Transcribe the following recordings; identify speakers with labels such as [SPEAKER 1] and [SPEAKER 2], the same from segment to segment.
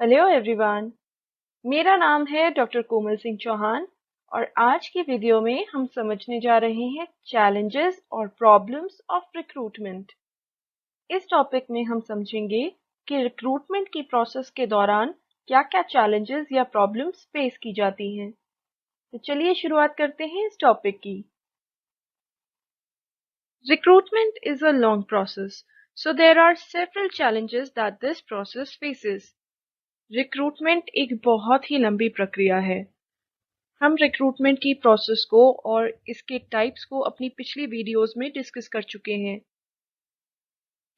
[SPEAKER 1] Hello everyone. मेरा नाम है डॉक्टर कोमल सिंह चौहान और आज की वीडियो में हम समझने जा रहे हैं चैलेंजेस और प्रॉब्लम्स ऑफ रिक्रूटमेंट। इस टॉपिक में हम समझेंगे कि रिक्रूटमेंट की प्रोसेस के दौरान क्या-क्या चैलेंजेस या प्रॉब्लम्स फेस की जाती हैं। तो चलिए शुरुआत करते हैं इस टॉपिक की। Recruitment is a long process, so there are several challenges that this process faces. Recruitment एक बहुत ही लंबी प्रक्रिया है। हम रिक्रूटमेंट की प्रोसेस को और इसके टाइप्स को अपनी पिछली वीडियोस में डिस्कस कर चुके हैं।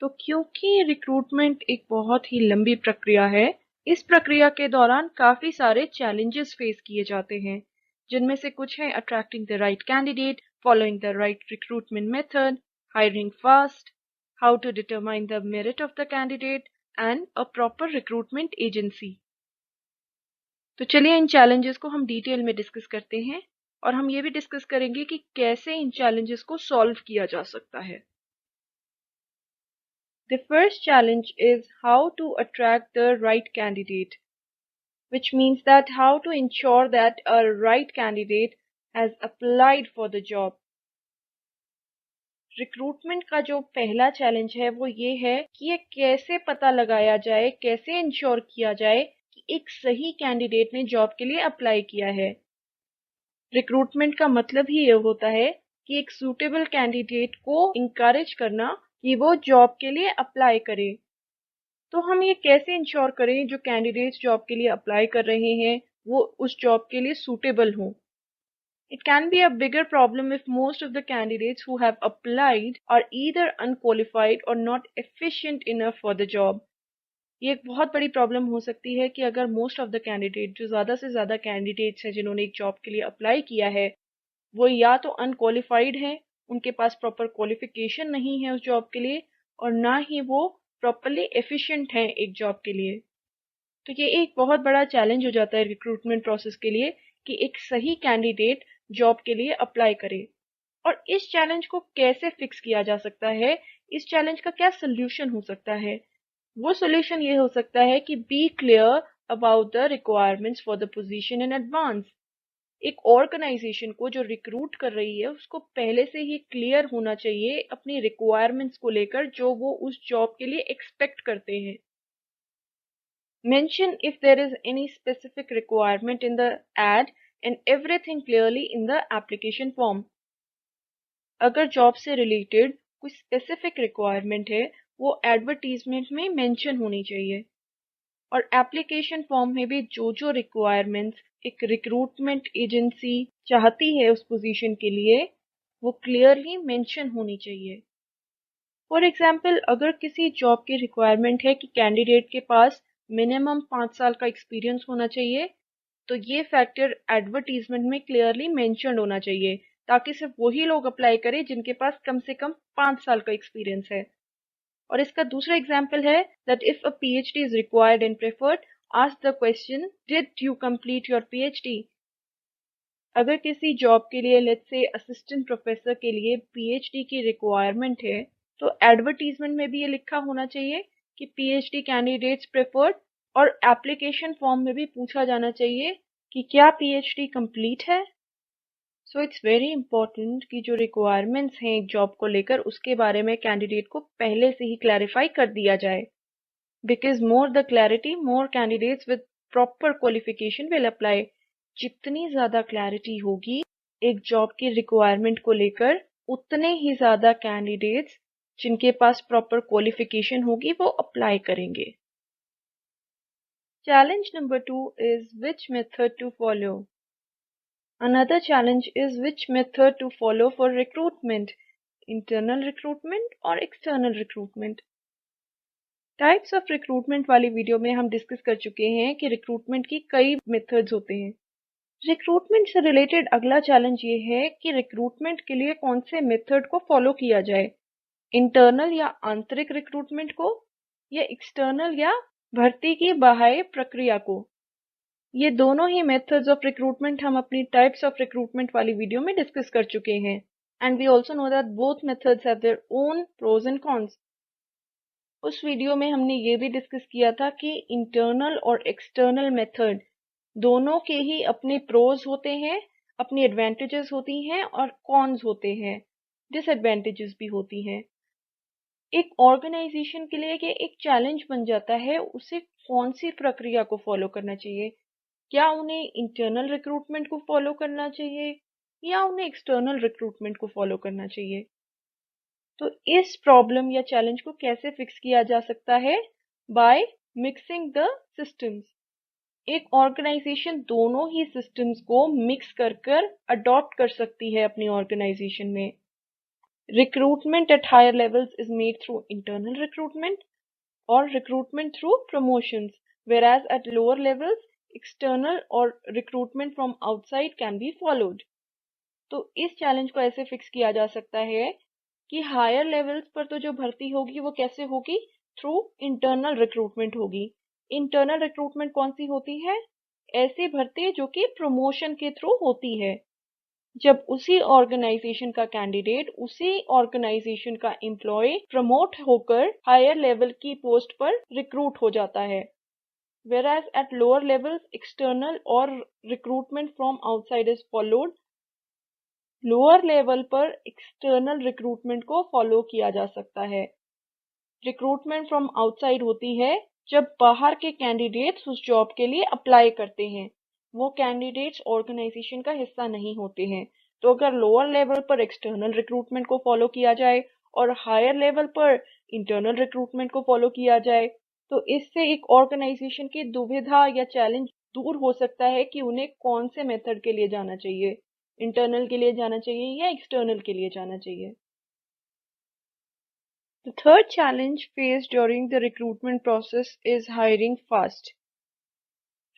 [SPEAKER 1] तो क्योंकि रिक्रूटमेंट एक बहुत ही लंबी प्रक्रिया है, इस प्रक्रिया के दौरान काफी सारे चैलेंजेस फेस किए जाते हैं, जिनमें से कुछ है attracting the right candidate, following the right recruitment method, hiring fast, how to determine the merit of the candidate and a proper recruitment agency. तो चलिए इन चैलेंजेस को हम डिटेल में डिस्कस करते हैं और हम ये भी डिस्कस करेंगे कि कैसे इन चैलेंजेस को सॉल्व किया जा सकता है। The first challenge is how to attract the right candidate, which means that how to ensure that a right candidate has applied for the job. Recruitment का जो पहला चैलेंज है वो ये है कि ये कैसे पता लगाया जाए, कैसे इंश्योर किया जाए कि एक सही कैंडिडेट ने जॉब के लिए अप्लाई किया है। रिक्रूटमेंट का मतलब ही ये होता है कि एक सूटेबल कैंडिडेट को इंकरेज करना कि वो जॉब के लिए अप्लाई करे। तो हम ये कैसे इंश्योर करें जो कैंडिडेट्स जॉब के लिए अप्लाई कर रहे हैं वो उस जॉब के लिए सूटेबल हों। It can be a bigger problem if most of the candidates who have applied are either unqualified or not efficient enough for the job. ये एक बहुत बड़ी प्रॉब्लम हो सकती है कि अगर मोस्ट ऑफ द कैंडिडेट जो ज़्यादा से ज़्यादा कैंडिडेट्स हैं जिन्होंने एक जॉब के लिए अप्लाई किया है वो या तो अनक्वालिफाइड हैं, उनके पास प्रॉपर क्वालिफिकेशन नहीं है उस जॉब के लिए, और ना ही वो प्रॉपरली एफिशिएंट हैं एक जॉब के लिए। तो ये एक बहुत बड़ा चैलेंज हो जाता है रिक्रूटमेंट प्रोसेस के लिए कि एक सही कैंडिडेट जॉब के लिए अप्लाई करे। और इस चैलेंज को कैसे फिक्स किया जा सकता है, इस चैलेंज का क्या सोल्यूशन हो सकता है? वो सोल्यूशन ये हो सकता है कि be clear about the requirements for the position in advance. एक ऑर्गेनाइजेशन को जो रिक्रूट कर रही है उसको पहले से ही क्लियर होना चाहिए अपनी रिक्वायरमेंट्स को लेकर जो वो उस जॉब के लिए एक्सपेक्ट करते हैं। Mention if there is any specific requirement in the ad and everything clearly in the application form. अगर जॉब से रिलेटेड कोई स्पेसिफिक रिक्वायरमेंट है वो एडवर्टीजमेंट में मेंशन होनी चाहिए, और एप्लीकेशन फॉर्म में भी जो जो रिक्वायरमेंट्स एक रिक्रूटमेंट एजेंसी चाहती है उस पोजीशन के लिए वो क्लियरली मेंशन होनी चाहिए। फॉर एग्जांपल, अगर किसी जॉब की रिक्वायरमेंट है कि कैंडिडेट के पास मिनिमम 5 साल का एक्सपीरियंस होना चाहिए, तो ये फैक्टर एडवर्टीजमेंट में क्लियरली मेंशन्ड होना चाहिए ताकि सिर्फ वही लोग अप्लाई करें जिनके पास कम से कम 5 साल का एक्सपीरियंस है। और इसका दूसरा एग्जाम्पल है that if a PhD is required and preferred, ask the question did you complete your PhD. अगर किसी जॉब के लिए लेट्स से असिस्टेंट प्रोफेसर के लिए पीएचडी की रिक्वायरमेंट है तो एडवर्टीजमेंट में भी ये लिखा होना चाहिए कि पीएचडी कैंडिडेट्स प्रेफर्ड, और एप्लीकेशन फॉर्म में भी पूछा जाना चाहिए कि क्या पीएचडी कंप्लीट है। सो इट्स वेरी इंपॉर्टेंट कि जो रिक्वायरमेंट्स हैं एक जॉब को लेकर उसके बारे में कैंडिडेट को पहले से ही क्लैरिफाई कर दिया जाए, because more the clarity more candidates with proper qualification will apply. जितनी ज्यादा क्लैरिटी होगी एक जॉब की रिक्वायरमेंट को लेकर उतने ही ज्यादा कैंडिडेट्स जिनके पास प्रॉपर क्वालिफिकेशन होगी वो अप्लाई करेंगे। Challenge number 2 is which method to follow. Another challenge is which method to follow for recruitment, internal recruitment और external recruitment. Types of recruitment वाली वीडियो में हम डिस्कस कर चुके हैं कि रिक्रूटमेंट की कई मेथड्स होते हैं। रिक्रूटमेंट से रिलेटेड अगला चैलेंज ये है कि रिक्रूटमेंट के लिए कौन से मेथड को फॉलो किया जाए, इंटरनल या आंतरिक रिक्रूटमेंट को, या एक्सटर्नल या भर्ती की बाह्य प्रक्रिया को। ये दोनों ही मेथड्स ऑफ रिक्रूटमेंट हम अपनी टाइप्स ऑफ रिक्रूटमेंट वाली वीडियो में डिस्कस कर चुके हैं, and we also know that both methods have their own pros and cons. उस वीडियो में हमने ये भी डिस्कस किया था कि इंटरनल और एक्सटर्नल मेथड दोनों के ही अपने प्रोज होते हैं, अपनी एडवांटेजेस होती हैं और कॉन्स होते हैं, डिसएडवांटेजेस भी होती हैं। एक ऑर्गेनाइजेशन के लिए ये एक चैलेंज बन जाता है उसे कौन सी प्रक्रिया को फॉलो करना चाहिए। क्या उन्हें इंटरनल रिक्रूटमेंट को फॉलो करना चाहिए या उन्हें एक्सटर्नल रिक्रूटमेंट को फॉलो करना चाहिए। तो इस प्रॉब्लम या चैलेंज को कैसे फिक्स किया जा सकता है? By mixing the systems. एक ऑर्गेनाइजेशन दोनों ही सिस्टम्स को मिक्स कर कर अडॉप्ट कर सकती है अपनी ऑर्गेनाइजेशन में। Recruitment at higher levels is made through internal recruitment or recruitment through promotions, whereas at lower levels, external or recruitment from outside can be followed. तो इस चैलेंज को ऐसे फिक्स किया जा सकता है कि हायर लेवल्स पर तो जो भर्ती होगी वो कैसे होगी? थ्रू इंटरनल रिक्रूटमेंट होगी। इंटरनल रिक्रूटमेंट कौन सी होती है? ऐसी भर्ती जो कि प्रमोशन के थ्रू होती है, जब उसी ऑर्गेनाइजेशन का कैंडिडेट उसी ऑर्गेनाइजेशन का एम्प्लॉय प्रमोट होकर हायर लेवल की पोस्ट पर रिक्रूट हो जाता है। whereas at lower levels external or recruitment from outside is followed। Lower level पर एक्सटर्नल रिक्रूटमेंट को फॉलो किया जा सकता है। रिक्रूटमेंट फ्रॉम आउटसाइड होती है जब बाहर के कैंडिडेट्स उस जॉब के लिए अप्लाई करते हैं, वो कैंडिडेट्स ऑर्गेनाइजेशन का हिस्सा नहीं होते हैं। तो अगर लोअर लेवल पर एक्सटर्नल रिक्रूटमेंट को फॉलो किया जाए और हायर लेवल पर इंटरनल रिक्रूटमेंट को फॉलो किया जाए तो इससे एक ऑर्गेनाइजेशन की दुविधा या चैलेंज दूर हो सकता है कि उन्हें कौन से मेथड के लिए जाना चाहिए, इंटरनल के लिए जाना चाहिए या एक्सटर्नल के लिए जाना चाहिए। The third challenge faced during the recruitment process is hiring fast.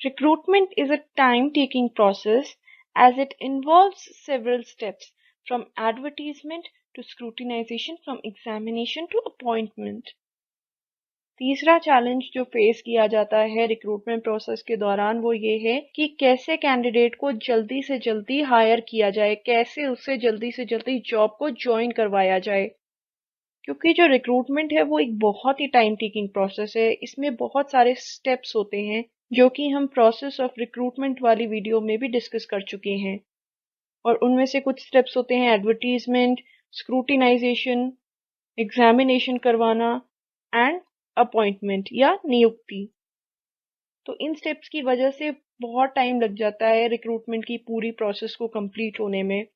[SPEAKER 1] Recruitment is a time-taking process as it involves several steps from advertisement to scrutinization, from examination to appointment. तीसरा चैलेंज जो face किया जाता है recruitment process के दौरान वो ये है कि कैसे कैंडिडेट को जल्दी से जल्दी हायर किया जाए, कैसे उससे जल्दी से जल्दी जॉब को ज्वाइन करवाया जाए। क्योंकि जो रिक्रूटमेंट है वो एक बहुत ही टाइम टेकिंग प्रोसेस है, इसमें बहुत सारे स्टेप्स होते हैं जो कि हम प्रोसेस ऑफ रिक्रूटमेंट वाली वीडियो में भी डिस्कस कर चुके हैं। और उनमें से कुछ स्टेप्स होते हैं एडवर्टीजमेंट, स्क्रूटिनाइजेशन, एग्जामिनेशन करवाना एंड अपॉइंटमेंट या नियुक्ति। तो इन स्टेप्स की वजह से बहुत टाइम लग जाता है रिक्रूटमेंट की पूरी प्रोसेस को कंप्लीट होने में।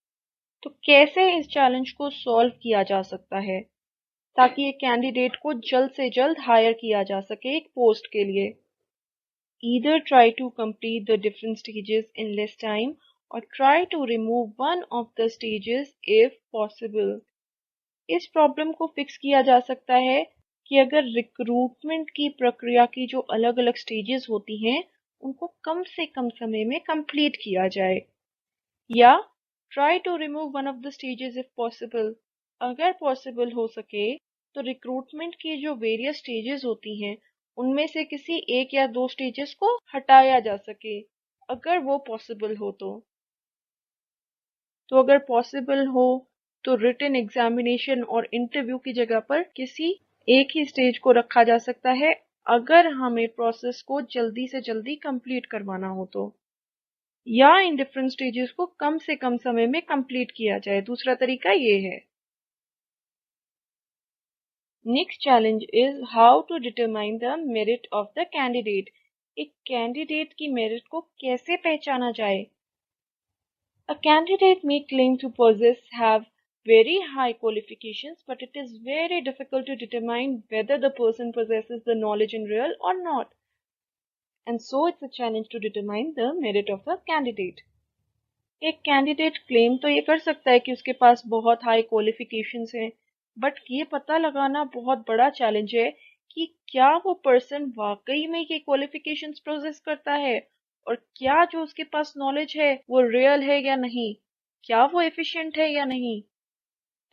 [SPEAKER 1] तो कैसे इस चैलेंज को सॉल्व किया जा सकता है ताकि एक कैंडिडेट को जल्द से जल्द हायर किया जा सके एक पोस्ट के लिए? Either try to complete the different stages in less time or try to remove one of the stages if possible। इस प्रॉब्लम को फिक्स किया जा सकता है कि अगर रिक्रूटमेंट की प्रक्रिया की जो अलग अलग स्टेजेस होती हैं उनको कम से कम समय में कंप्लीट किया जाए, या try to remove one of the stages if possible. अगर पॉसिबल हो सके तो रिक्रूटमेंट की जो वेरियस स्टेजेस होती हैं उनमें से किसी एक या दो स्टेजेस को हटाया जा सके अगर वो पॉसिबल हो तो अगर पॉसिबल हो तो रिटन एग्जामिनेशन और इंटरव्यू की जगह पर किसी एक ही स्टेज को रखा जा सकता है अगर हमें प्रोसेस को जल्दी से जल्दी कंप्लीट करवाना हो तो, या इन डिफरेंट स्टेजेस को कम से कम समय में कंप्लीट किया जाए। दूसरा तरीका ये है। Next challenge is how to determine the merit of the candidate. एक कैंडिडेट की मेरिट को कैसे पहचाना जाए? A candidate may claim to have very high qualifications, but it is very difficult to determine whether the person possesses the knowledge in real or not. And so it's a challenge to determine the merit of a candidate। एक candidate claim तो ये कर सकता है कि उसके पास बहुत high qualifications हैं, बट ये पता लगाना बहुत बड़ा चैलेंज है कि क्या वो पर्सन वाकई में ये क्वालिफिकेशंस प्रोसेस करता है और क्या जो उसके पास नॉलेज है वो रियल है या नहीं, क्या वो एफिशिएंट है या नहीं।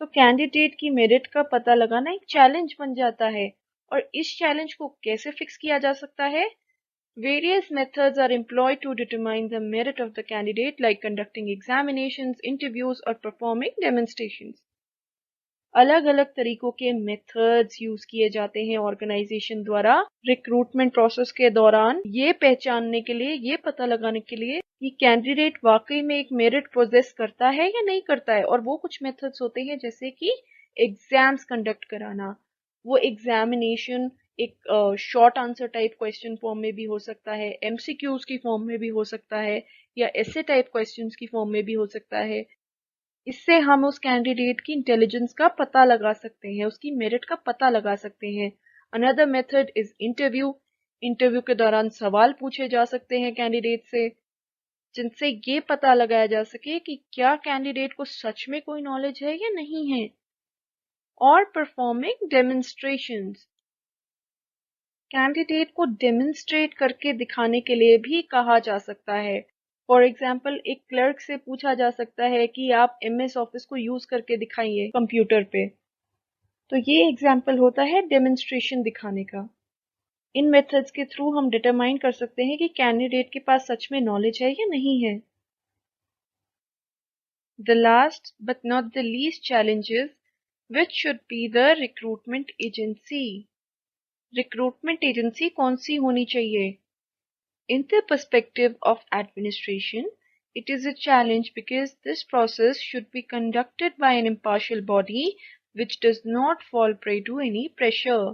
[SPEAKER 1] तो कैंडिडेट की मेरिट का पता लगाना एक चैलेंज बन जाता है, और इस चैलेंज को कैसे फिक्स किया जा सकता है? Various methods are employed to determine the merit of the candidate, like conducting examinations, interviews, or performing demonstrations। अलग अलग तरीकों के मेथड्स यूज किए जाते हैं ऑर्गेनाइजेशन द्वारा रिक्रूटमेंट प्रोसेस के दौरान, ये पहचानने के लिए, ये पता लगाने के लिए कि कैंडिडेट वाकई में एक मेरिट प्रोसेस करता है या नहीं करता है। और वो कुछ मेथड्स होते हैं जैसे कि एग्जाम्स कंडक्ट कराना। वो एग्जामिनेशन एक short answer type question form में भी हो सकता है, एमसीक्यूज की फॉर्म में भी हो सकता है, या ऐसे टाइप क्वेश्चंस की फॉर्म में भी हो सकता है। इससे हम उस कैंडिडेट की इंटेलिजेंस का पता लगा सकते हैं, उसकी मेरिट का पता लगा सकते हैं। Another method is interview. Interview के दौरान सवाल पूछे जा सकते हैं कैंडिडेट से, जिनसे ये पता लगाया जा सके कि क्या कैंडिडेट को सच में कोई नॉलेज है या नहीं है। और परफॉर्मिंग डेमोन्स्ट्रेशंस, कैंडिडेट को डेमोन्स्ट्रेट करके दिखाने के लिए भी कहा जा सकता है। फॉर एग्जाम्पल, एक क्लर्क से पूछा जा सकता है कि आप एमएस ऑफिस को यूज करके दिखाइए कंप्यूटर पे। तो ये एग्जाम्पल होता है डेमोन्स्ट्रेशन दिखाने का। इन मेथड्स के थ्रू हम डिटरमाइन कर सकते हैं कि कैंडिडेट के पास सच में नॉलेज है या नहीं है। The last but not the least challenge is which should be the recruitment agency. Recruitment agency कौन सी होनी चाहिए? In the perspective of administration, it is a challenge because this process should be conducted by an impartial body which does not fall prey to any pressure.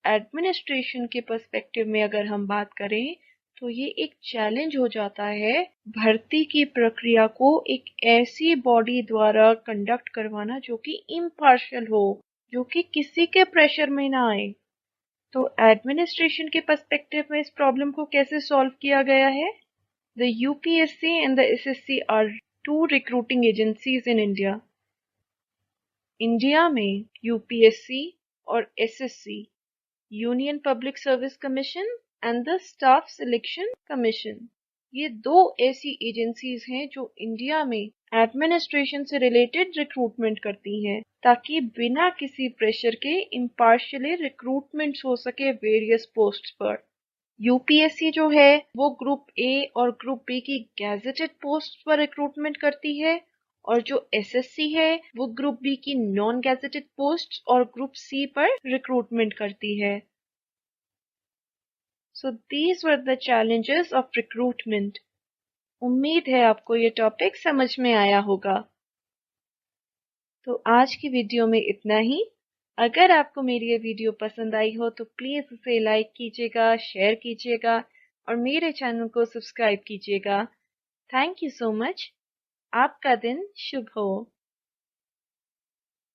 [SPEAKER 1] Administration के perspective में अगर हम बात करें तो ये एक चैलेंज हो जाता है भर्ती की प्रक्रिया को एक ऐसी बॉडी द्वारा कंडक्ट करवाना जो कि इम्पार्शियल हो, जो कि किसी के प्रेशर में ना आए। तो एडमिनिस्ट्रेशन के पर्सपेक्टिव में इस प्रॉब्लम को कैसे सॉल्व किया गया है? The UPSC and the SSC are two recruiting agencies in India. India में यूपीएससी और SSC, union public service commission and the staff selection commission, ये दो ऐसी एजेंसीज हैं जो इंडिया में एडमिनिस्ट्रेशन से रिलेटेड रिक्रूटमेंट करती हैं, ताकि बिना किसी प्रेशर के इम्पार्शियली रिक्रूटमेंट्स हो सके वेरियस पोस्ट्स पर। यूपीएससी जो है वो ग्रुप ए और ग्रुप बी की गैजेटेड पोस्ट पर रिक्रूटमेंट करती है, और जो एसएससी है वो ग्रुप बी की नॉन गैजेटेड पोस्ट और ग्रुप सी पर रिक्रूटमेंट करती है। So these were the challenges of recruitment. उम्मीद है आपको ये टॉपिक समझ में आया होगा। तो आज की वीडियो में इतना ही। अगर आपको मेरी ये वीडियो पसंद आई हो तो प्लीज़ इसे लाइक कीजिएगा, शेयर कीजिएगा और मेरे चैनल को सब्सक्राइब कीजिएगा। Thank you so much. आपका दिन शुभ हो।